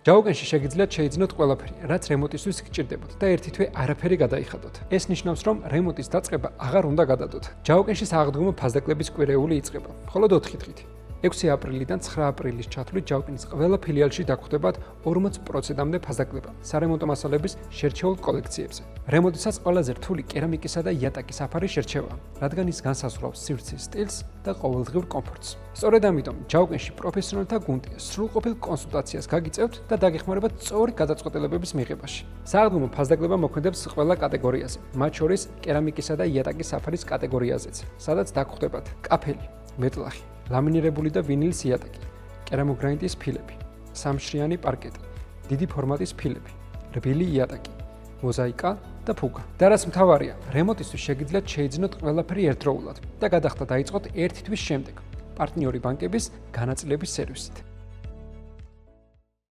ჯაუკენში შეგიძლიათ შეიძინოთ ყველაფერი, რაც რემონტისთვის გჭირდებათ და ერთი თვე არაფერი გადაიხადოთ. ეს ნიშნავს, რომ რემონტის დაწყება აღარ უნდა გადადოთ. ჯაუკენში სააღდგომო ფასდაკლების კვირეული იწყება, მხოლოდ 4 დღით. 6 აპრილიდან 9 აპრილის ჩათვლით ჯაუკენის ყველა ფილიალში დაგხვდებათ 40%-მდე ფასდაკლება სარემონტო მასალების შერჩეულ კოლექციებზე. რემონტისას ყველაზე რთული კერამიკისა და იატაკის საფარი შერჩევაა, რადგან ის განსაზღვრავს სივრცის სტილს და ყოველდღიურ კომფორტს. სწორედ ამიტომ ჯაუკენში პროფესიონალთა გუნდი სრულყოფილ კონსულტაციას გაგიწევთ და დაგეხმარებათ სწორი გადაწყვეტილებების მიღებაში. სააღდგომო ფასდაკლება მოქმედებს ყველა კატეგორიაზე, მათ შორის კერამიკისა და იატაკის საფარის კატეგორიაზეც, სადაც დაგხვდებათ კაფელი, მეტლახი, ლამინირებული და ვინილის იატაკი, კერამოგრანიტის ფილები, სამშრიანი პარკეტი, დიდი ფორმატის ფილები, რბილი იატაკი, მოზაიკა და ფუგა. და რაც მთავარია, რემონტისთვის შეგიძლიათ შეიძინოთ ყველაფერი ერთდროულად და გადახდა დაიწყოთ ერთი თვის შემდეგ პარტნიორი ბანკების განაწილების სერვისით.